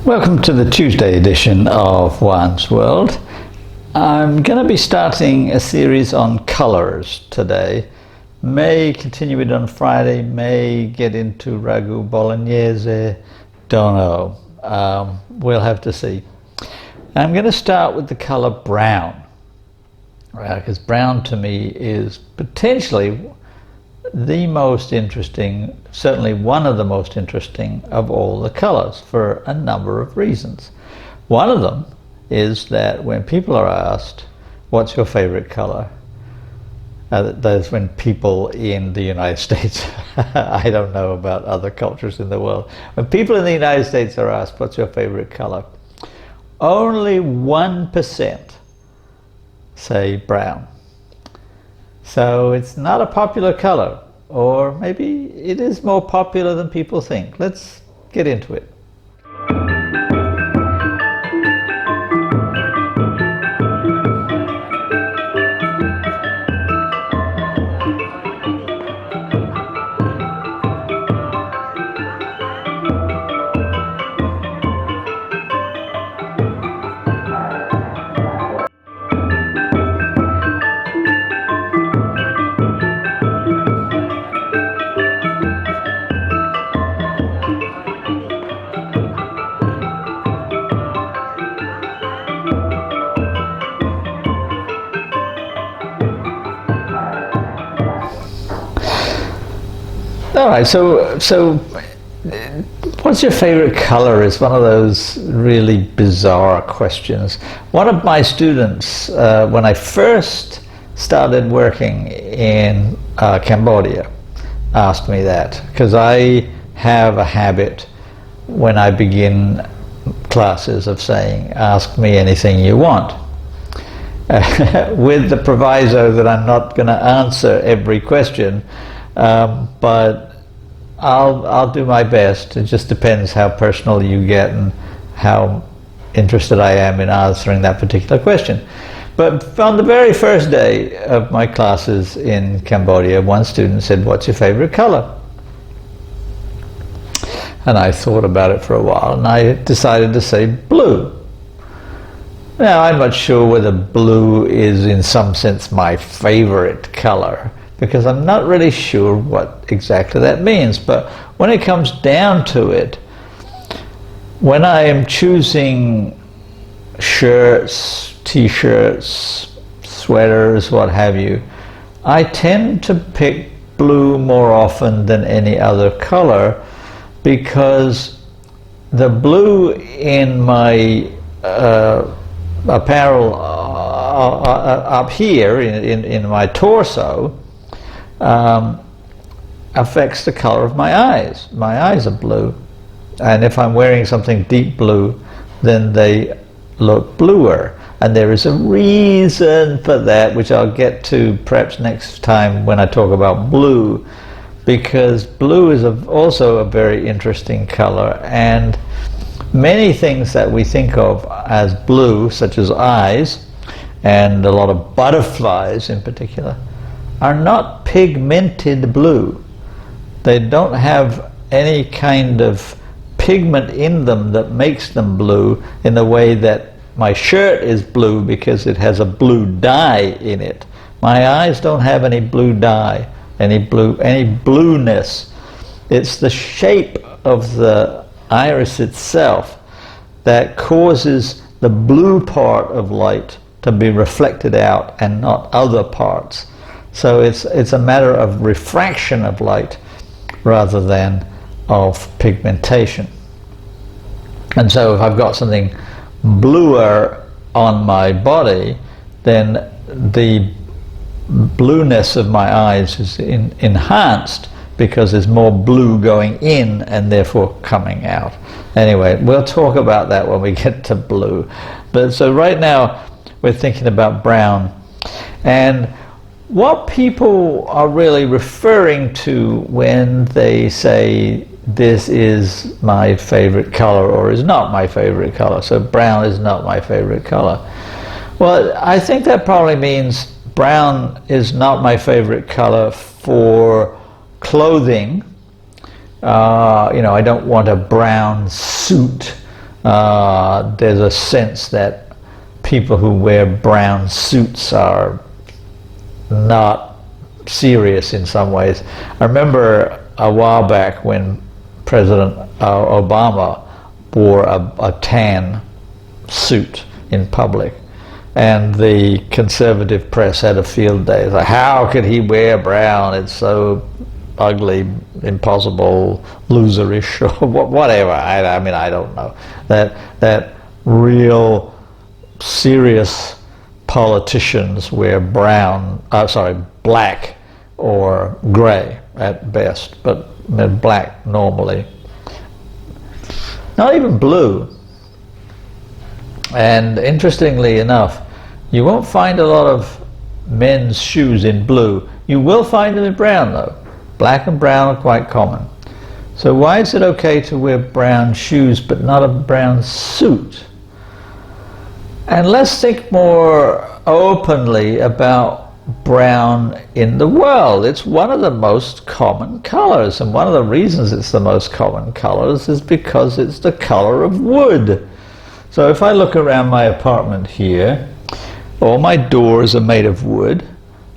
Welcome to the Tuesday edition of Juan's World. I'm going to be starting a series on colors today. May continue it on Friday, may get into ragu bolognese, don't know. We'll have to see. I'm going to start with the color brown, because brown to me is potentially the most interesting, certainly one of the most interesting of all the colors for a number of reasons. One of them is that when people are asked, what's your favorite color? That's when people in the United States, I don't know about other cultures in the world, when people in the United States are asked, what's your favorite color? Only 1% say brown. So it's not a popular color, or maybe it is more popular than people think. Let's get into it. All right, so what's your favorite color is one of those really bizarre questions. One of my students, when I first started working in Cambodia, asked me that, because I have a habit when I begin classes of saying, ask me anything you want, with the proviso that I'm not going to answer every question, but I'll do my best. It just depends how personal you get and how interested I am in answering that particular question. But on the very first day of my classes in Cambodia, one student said, what's your favorite color? And I thought about it for a while, and I decided to say blue. Now, I'm not sure whether blue is in some sense my favorite color, because I'm not really sure what exactly that means. But when it comes down to it, when I am choosing shirts, t-shirts, sweaters, what have you, I tend to pick blue more often than any other color, because the blue in my apparel up here in my torso affects the color of my eyes. My eyes are blue, and if I'm wearing something deep blue, then they look bluer. And there is a reason for that, which I'll get to perhaps next time when I talk about blue, because blue is also a very interesting color, and many things that we think of as blue, such as eyes, and a lot of butterflies in particular, are not pigmented blue. They don't have any kind of pigment in them that makes them blue in the way that my shirt is blue because it has a blue dye in it. My eyes don't have any blue dye, any blueness. It's the shape of the iris itself that causes the blue part of light to be reflected out and not other parts. So it's a matter of refraction of light rather than of pigmentation. And so if I've got something bluer on my body, then the blueness of my eyes is enhanced because there's more blue going in and therefore coming out. Anyway, we'll talk about that when we get to blue. But so right now we're thinking about brown. And what people are really referring to when they say this is my favorite color or is not my favorite color. So brown is not my favorite color. Well, I think that probably means brown is not my favorite color for clothing. I don't want a brown suit there's a sense that people who wear brown suits are not serious in some ways. I remember a while back when President Obama wore a tan suit in public, and the conservative press had a field day. It's like, how could he wear brown? It's so ugly, impossible, loserish, or whatever. I mean, I don't know. That real serious politicians wear black or gray at best, but black normally. Not even blue. And interestingly enough, you won't find a lot of men's shoes in blue. You will find them in brown though. Black and brown are quite common. So why is it okay to wear brown shoes but not a brown suit? And let's think more openly about brown in the world. It's one of the most common colors, and one of the reasons it's the most common colors is because it's the color of wood. So if I look around my apartment here, all my doors are made of wood,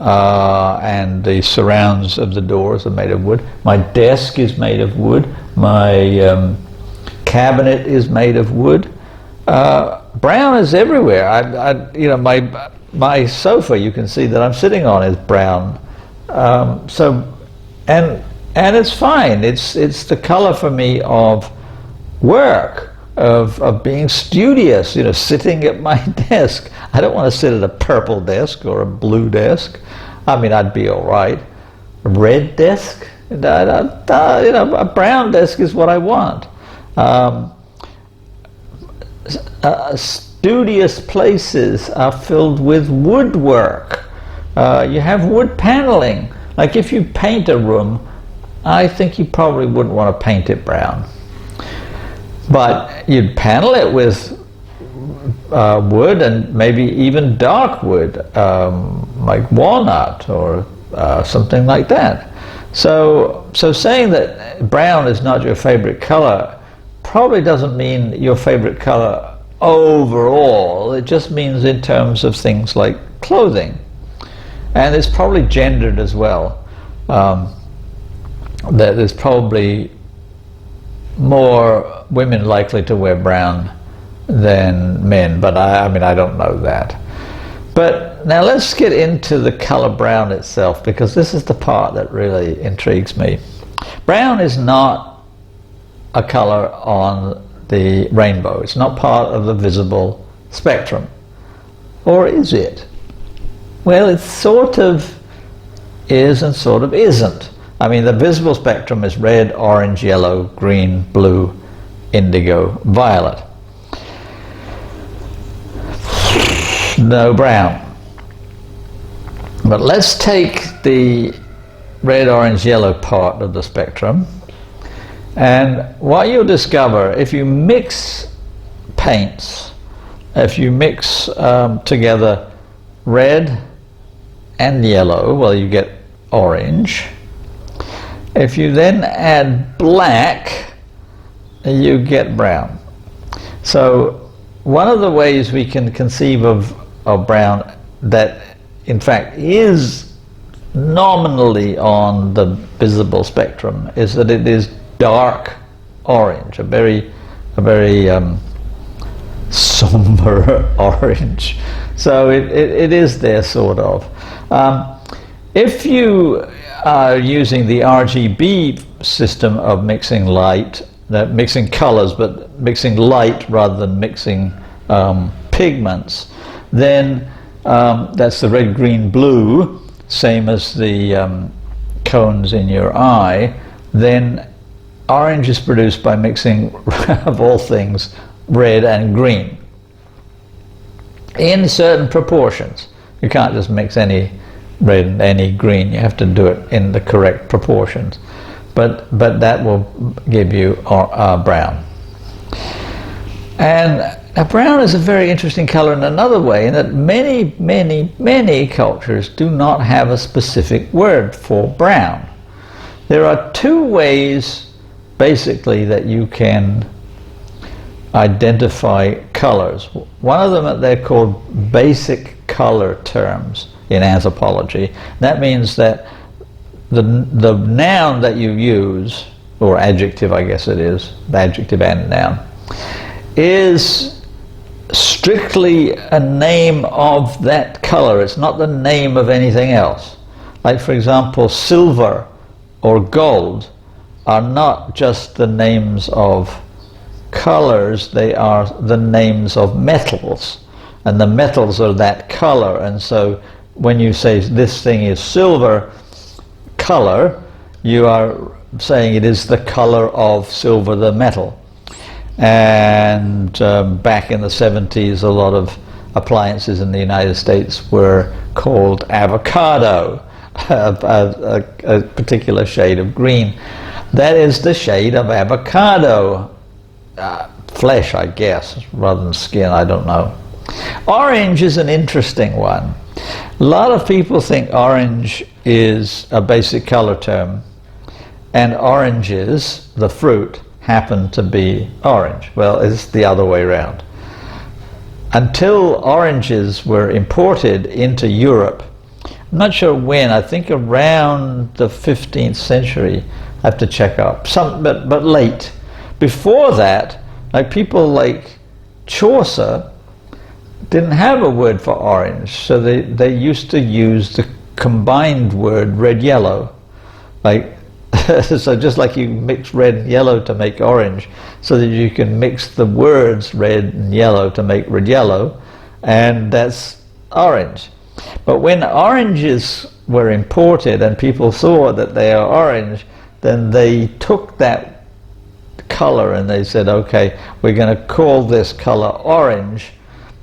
and the surrounds of the doors are made of wood. My desk is made of wood. My cabinet is made of wood. Brown is everywhere. My sofa, you can see that I'm sitting on, is brown. And it's fine. It's the color for me of work, of being studious, sitting at my desk. I don't want to sit at a purple desk or a blue desk. I mean, I'd be all right. A red desk? A brown desk is what I want. Studious places are filled with woodwork. You have wood paneling. Like if you paint a room, I think you probably wouldn't want to paint it brown. But you'd panel it with wood, and maybe even dark wood, like walnut or something like that. So saying that brown is not your favorite color probably doesn't mean your favorite color overall. It just means in terms of things like clothing. And it's probably gendered as well. That there's probably more women likely to wear brown than men, but I mean, I don't know that. But now let's get into the color brown itself, because this is the part that really intrigues me. Brown is not a color on the rainbow. It's not part of the visible spectrum. Or is it? Well, it sort of is and sort of isn't. I mean, the visible spectrum is red, orange, yellow, green, blue, indigo, violet. No brown. But let's take the red, orange, yellow part of the spectrum, and what you'll discover, if you mix paints, if you mix together red and yellow, well, you get orange. If you then add black, you get brown. So one of the ways we can conceive of brown that in fact is nominally on the visible spectrum is that it is dark orange, a very somber orange. So it is there, sort of. If you are using the RGB system of mixing light, mixing colors, but mixing light rather than mixing pigments, then that's the red, green, blue, same as the cones in your eye. Then orange is produced by mixing, of all things, red and green in certain proportions. You can't just mix any red and any green. You have to do it in the correct proportions. But that will give you brown. And brown is a very interesting color in another way, in that many cultures do not have a specific word for brown. There are two ways basically that you can identify colors. One of them, they're called basic color terms in anthropology. That means that the noun that you use, or adjective I guess it is, adjective and noun, is strictly a name of that color. It's not the name of anything else. Like, for example, silver or gold are not just the names of colors, they are the names of metals, and the metals are that color. And so when you say this thing is silver color, you are saying it is the color of silver, the metal. And back in the 70s, a lot of appliances in the United States were called avocado, a particular shade of green. That is the shade of avocado. Flesh, I guess, rather than skin, I don't know. Orange is an interesting one. A lot of people think orange is a basic color term, and oranges, the fruit, happen to be orange. Well, it's the other way around. Until oranges were imported into Europe, I'm not sure when, I think around the 15th century, I have to check up, but late. Before that, like people like Chaucer didn't have a word for orange, so they used to use the combined word red-yellow. Like, so just like you mix red and yellow to make orange, so that you can mix the words red and yellow to make red-yellow, and that's orange. But when oranges were imported and people saw that they are orange, then they took that color and they said, okay, we're going to call this color orange,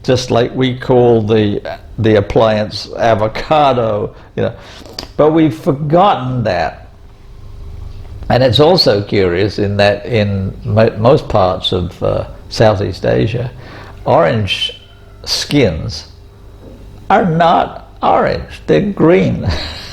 just like we call the appliance avocado, you know. But we've forgotten that. And it's also curious in that in most parts of Southeast Asia, orange skins are not orange, they're green.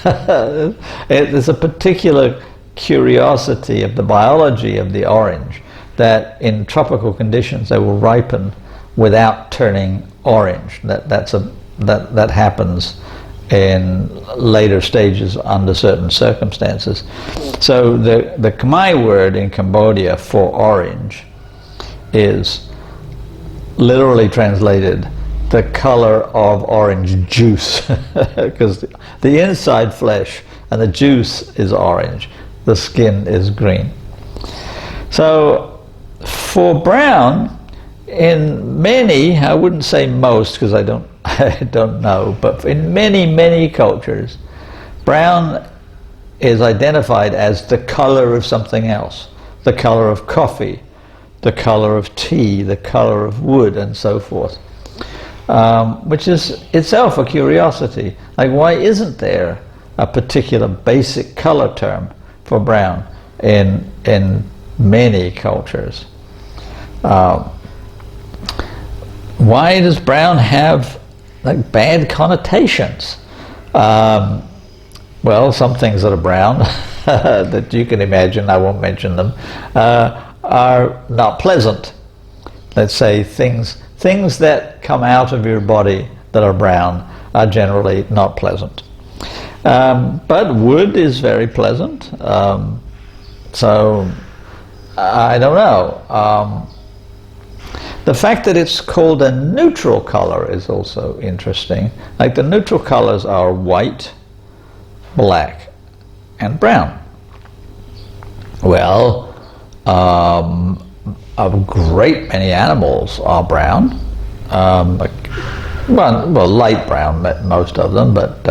There's a particular curiosity of the biology of the orange, that in tropical conditions they will ripen without turning orange. That happens in later stages under certain circumstances. So the Khmer word in Cambodia for orange is literally translated the color of orange juice, because the inside flesh and the juice is orange, the skin is green. So for brown, in many, I wouldn't say most because I don't know, but in many cultures, brown is identified as the color of something else, the color of coffee, the color of tea, the color of wood, and so forth, which is itself a curiosity. Like, why isn't there a particular basic color term for brown in many cultures? Why does brown have like bad connotations? Well, some things that are brown that you can imagine, I won't mention them, are not pleasant. Let's say things that come out of your body that are brown are generally not pleasant. But wood is very pleasant. So I don't know. The fact that it's called a neutral color is also interesting. Like, the neutral colors are white, black, and brown. Well, a great many animals are brown. Well, light brown, most of them, but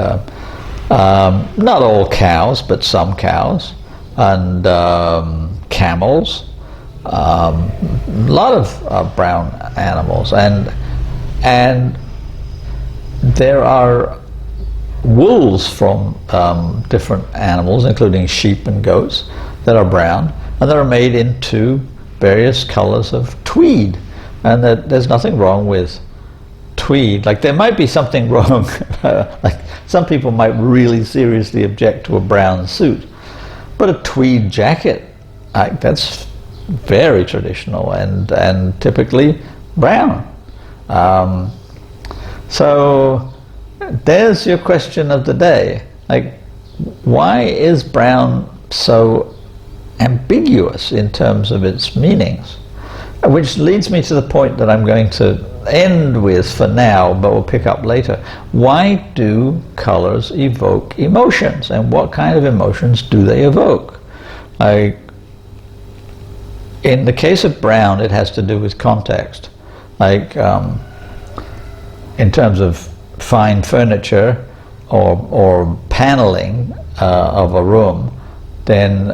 not all cows, but some cows, and camels. A lot of brown animals, and there are wools from different animals, including sheep and goats, that are brown, and that are made into various colors of tweed. And that there's nothing wrong with tweed. Like, there might be something wrong, like some people might really seriously object to a brown suit, but a tweed jacket, that's very traditional and typically brown. So there's your question of the day. Like, why is brown so ambiguous in terms of its meanings? Which leads me to the point that I'm going to end with for now, but we'll pick up later. Why do colors evoke emotions, and what kind of emotions do they evoke? In the case of brown, it has to do with context. Like in terms of fine furniture or paneling of a room, then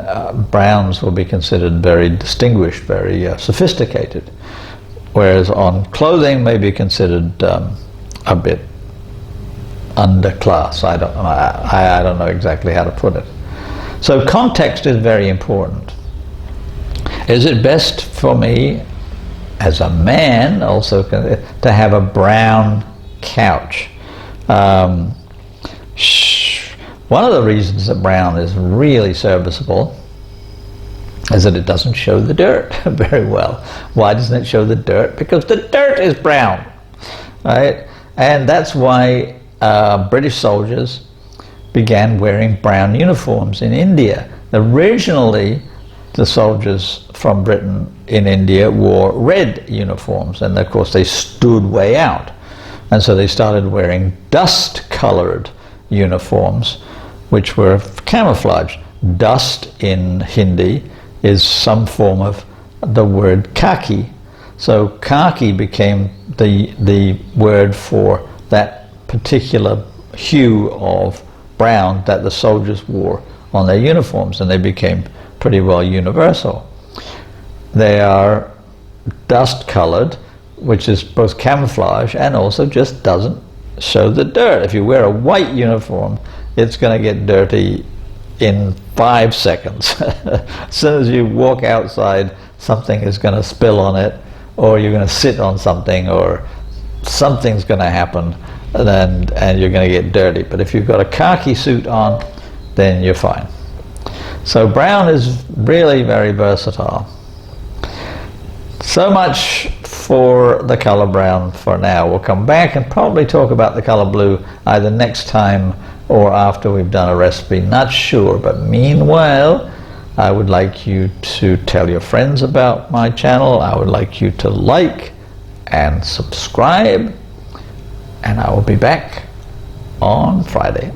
browns will be considered very distinguished, very sophisticated, whereas on clothing may be considered a bit underclass. I don't know exactly how to put it. So context is very important. Is it best for me as a man also to have a brown couch? One of the reasons that brown is really serviceable is that it doesn't show the dirt very well. Why doesn't it show the dirt? Because the dirt is brown, right? And that's why British soldiers began wearing brown uniforms in India. Originally, the soldiers from Britain in India wore red uniforms, and of course they stood way out. And so they started wearing dust-colored uniforms, which were camouflage. Dust in Hindi is some form of the word khaki. So khaki became the word for that particular hue of brown that the soldiers wore on their uniforms, and they became pretty well universal. They are dust-colored, which is both camouflage and also just doesn't show the dirt. If you wear a white uniform, it's going to get dirty in 5 seconds. As soon as you walk outside, something is going to spill on it, or you're going to sit on something, or something's going to happen, and you're going to get dirty. But if you've got a khaki suit on, then you're fine. So brown is really very versatile. So much for the color brown for now. We'll come back and probably talk about the color blue either next time or after we've done a recipe. Not sure, but meanwhile, I would like you to tell your friends about my channel. I would like you to like and subscribe, and I will be back on Friday.